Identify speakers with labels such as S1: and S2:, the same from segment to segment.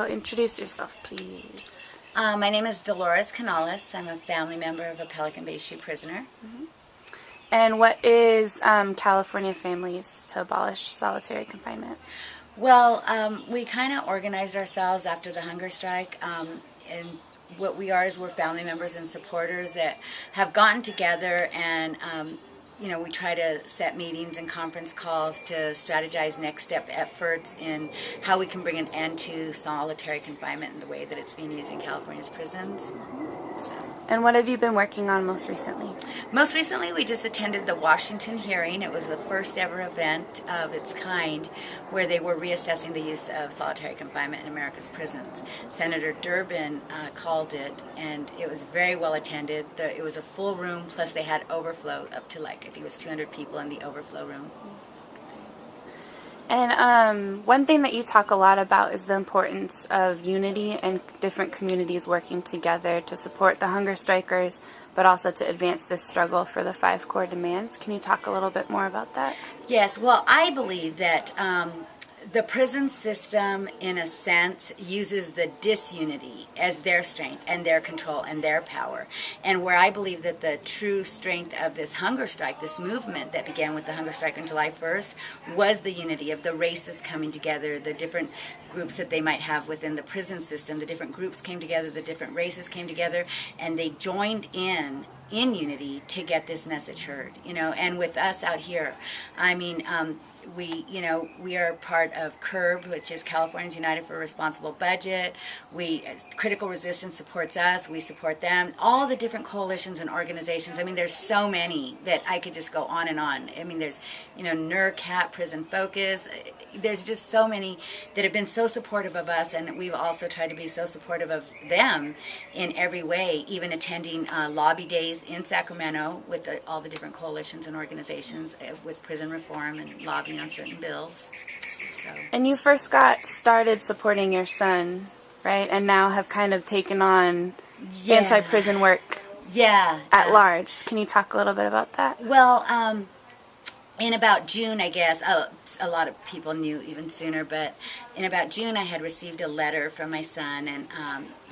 S1: Introduce yourself, please.
S2: My name is Dolores Canales. I'm a family member of a Pelican Bay Shoe prisoner.
S1: And what is California Families to Abolish Solitary Confinement?
S2: Well, we kind of organized ourselves after the hunger strike, and what we are is we're family members and supporters that have gotten together and we try to set meetings and conference calls to strategize next step efforts in how we can bring an end to solitary confinement in the way that it's being used in California's prisons.
S1: And what have you been working on most recently?
S2: Most recently, we just attended the Washington hearing. It was the first ever event of its kind where they were reassessing the use of solitary confinement in America's prisons. Senator Durbin called it, and it was very well attended. It was a full room, plus they had overflow up to I think it was 200 people in the overflow room.
S1: And one thing that you talk a lot about is the importance of unity and different communities working together to support the hunger strikers, but also to advance this struggle for the 5 core demands. Can you talk a little bit more about that?
S2: Yes, well, I believe that the prison system, in a sense, uses the disunity as their strength and their control and their power. And where I believe that the true strength of this hunger strike, this movement that began with the hunger strike on July 1st, was the unity of the races coming together, the different groups that they might have within the prison system. The different groups came together, the different races came together, and they joined in unity to get this message heard, and with us out here, I mean, we are part of CURB, which is Californians United for a Responsible Budget. Critical Resistance supports us, we support them, all the different coalitions and organizations. I mean, there's so many that I could just go on and on. I mean, there's, NERCAT, Prison Focus, there's just so many that have been so supportive of us, and we've also tried to be so supportive of them in every way, even attending lobby days in Sacramento with all the different coalitions and organizations with prison reform and lobbying on certain bills. So.
S1: And you first got started supporting your son, right? And now have kind of taken on anti-prison work at large. Can you talk a little bit about that?
S2: Well, in about June, I guess, a lot of people knew even sooner, but in about June I had received a letter from my son, and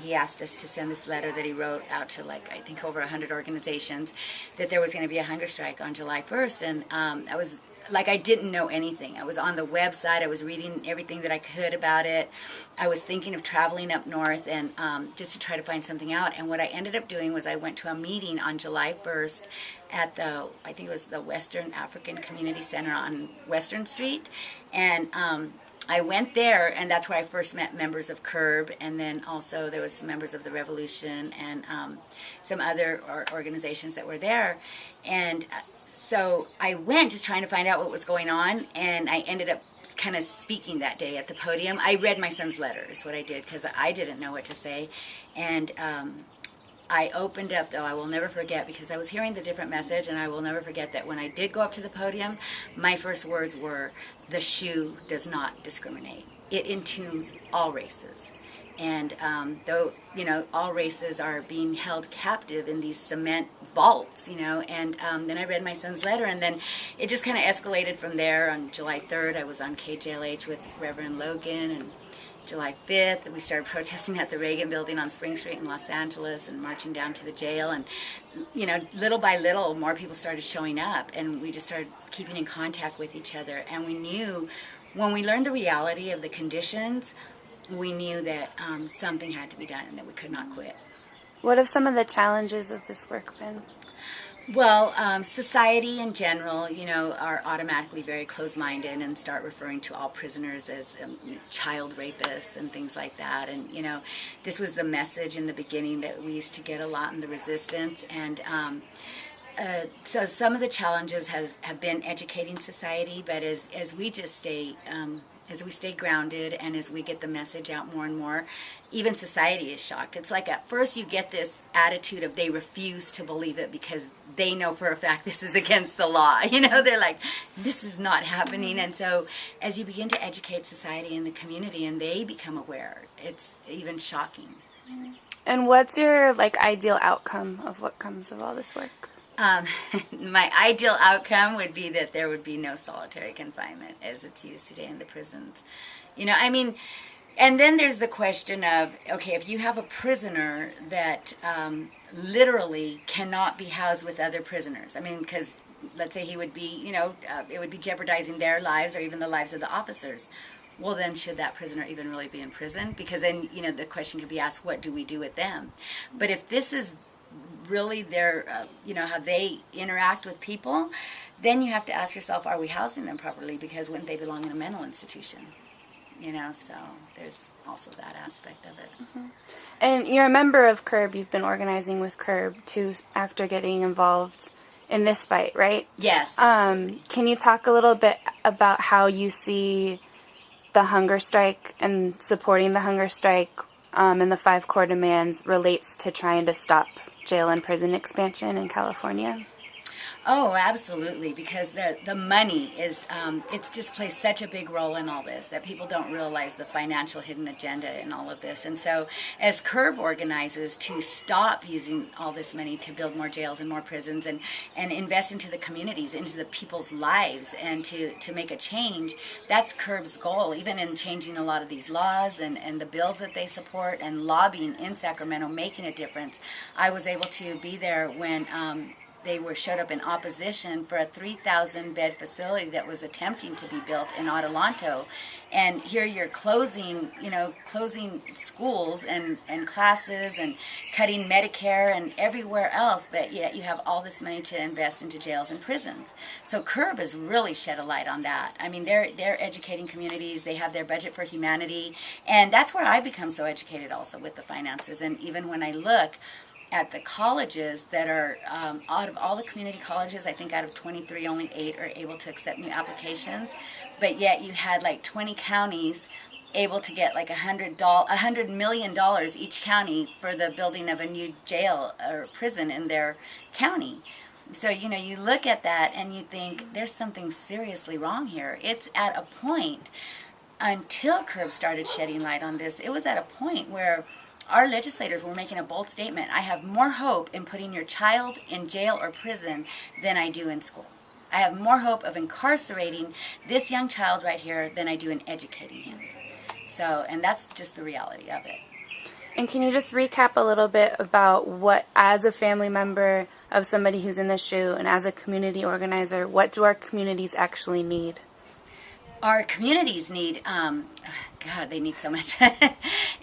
S2: he asked us to send this letter that he wrote out to I think over 100 organizations, that there was going to be a hunger strike on July 1st, and I was I didn't know anything. I was on the website, I was reading everything that I could about it. I was thinking of traveling up north and just to try to find something out, and what I ended up doing was I went to a meeting on July 1st at I think it was the Western African Community Center on Western Street, and I went there, and that's where I first met members of CURB, and then also there was some members of the Revolution and some other organizations that were there, and so I went just trying to find out what was going on, and I ended up kind of speaking that day at the podium. I read my son's letter is what I did, because I didn't know what to say, and I opened up, though I will never forget, because I was hearing the different message, and I will never forget that when I did go up to the podium, my first words were, "The shoe does not discriminate. It entombs all races." And though, all races are being held captive in these cement vaults, and then I read my son's letter, and then it just kind of escalated from there. On July 3rd, I was on KJLH with Reverend Logan, and July 5th, we started protesting at the Reagan Building on Spring Street in Los Angeles and marching down to the jail. And, little by little, more people started showing up, and we just started keeping in contact with each other. And we knew, when we learned the reality of the conditions, we knew that something had to be done and that we could not quit.
S1: What have some of the challenges of this work been?
S2: Well, society in general, are automatically very closed-minded and start referring to all prisoners as child rapists and things like that. And, this was the message in the beginning that we used to get a lot in the resistance. And so some of the challenges have been educating society, but as we just stay as we stay grounded and as we get the message out more and more, even society is shocked. It's like at first you get this attitude of they refuse to believe it because they know for a fact this is against the law. They're like, this is not happening. And so as you begin to educate society and the community and they become aware, it's even shocking.
S1: And what's your ideal outcome of what comes of all this work?
S2: My ideal outcome would be that there would be no solitary confinement as it's used today in the prisons. And then there's the question of, okay, if you have a prisoner that literally cannot be housed with other prisoners, I mean, because let's say he would be, it would be jeopardizing their lives or even the lives of the officers. Well, then should that prisoner even really be in prison? Because then, the question could be asked, what do we do with them? But if this is really their, how they interact with people, then you have to ask yourself, are we housing them properly? Because wouldn't they belong in a mental institution? So there's also that aspect of it.
S1: Mm-hmm. And you're a member of CURB. You've been organizing with CURB too after getting involved in this fight, right?
S2: Yes.
S1: Can you talk a little bit about how you see the hunger strike and supporting the hunger strike and the 5 core demands relates to trying to stop jail and prison expansion in California?
S2: Oh, absolutely, because the money is, it's just plays such a big role in all this that people don't realize the financial hidden agenda in all of this. And so as CURB organizes to stop using all this money to build more jails and more prisons and invest into the communities, into the people's lives, and to make a change, that's CURB's goal, even in changing a lot of these laws and the bills that they support and lobbying in Sacramento, making a difference. I was able to be there when they showed up in opposition for a 3,000 bed facility that was attempting to be built in Adelanto, and here you're closing schools and classes and cutting Medicare and everywhere else, but yet you have all this money to invest into jails and prisons. So CURB has really shed a light on that. I mean, they're educating communities. They have their budget for humanity, and that's where I become so educated also with the finances. And even when I look at the colleges that are, out of all the community colleges, I think out of 23, only 8 are able to accept new applications. But yet you had like 20 counties able to get like $100 million each county for the building of a new jail or prison in their county. So, you look at that and you think there's something seriously wrong here. It's at a point, until CURB started shedding light on this, it was at a point where our legislators were making a bold statement. I have more hope in putting your child in jail or prison than I do in school. I have more hope of incarcerating this young child right here than I do in educating him. So, and that's just the reality of it.
S1: And can you just recap a little bit about what, as a family member of somebody who's in the shoe and as a community organizer, what do our communities actually need?
S2: Our communities need, God, they need so much.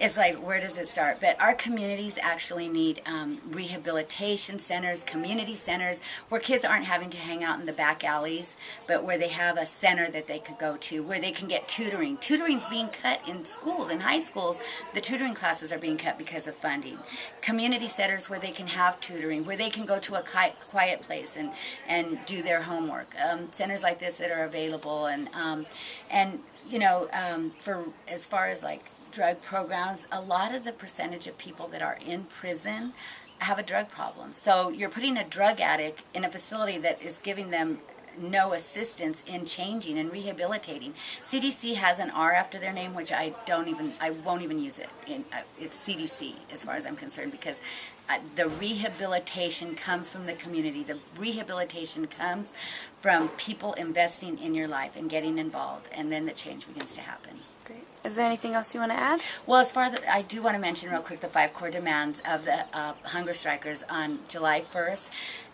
S2: It's like, where does it start? But our communities actually need rehabilitation centers, community centers, where kids aren't having to hang out in the back alleys, but where they have a center that they could go to, where they can get tutoring. Tutoring's being cut in schools, in high schools. The tutoring classes are being cut because of funding. Community centers where they can have tutoring, where they can go to a quiet place and do their homework. Centers like this that are available, and for as far as like drug programs, a lot of the percentage of people that are in prison have a drug problem. So you're putting a drug addict in a facility that is giving them no assistance in changing and rehabilitating. CDC has an R after their name, which I won't even use it. It's CDC as far as I'm concerned, because the rehabilitation comes from the community. The rehabilitation comes from people investing in your life and getting involved, and then the change begins to happen.
S1: Great. Is there anything else you want to add?
S2: Well, as far as I do want to mention real quick the 5 core demands of the hunger strikers on July 1st.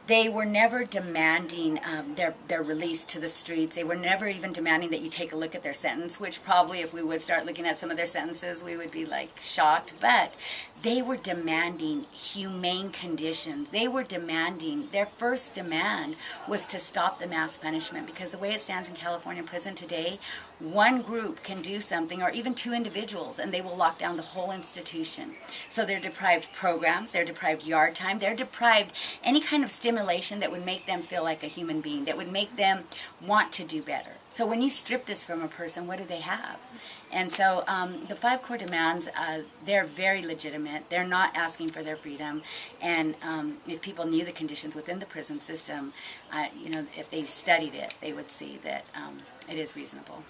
S2: They were never demanding their release to the streets. They were never even demanding that you take a look at their sentence, which probably if we would start looking at some of their sentences, we would be like shocked. But they were demanding humane conditions. They were demanding, their first demand was to stop the mass punishment, because the way it stands in California prison today, one group can do something, or even 2 individuals, and they will lock down the whole institution. So they're deprived programs, they're deprived yard time, they're deprived any kind of stimulation that would make them feel like a human being, that would make them want to do better. So when you strip this from a person, what do they have? And so the 5 core demands, they're very legitimate. They're not asking for their freedom. And if people knew the conditions within the prison system, if they studied it, they would see that it is reasonable.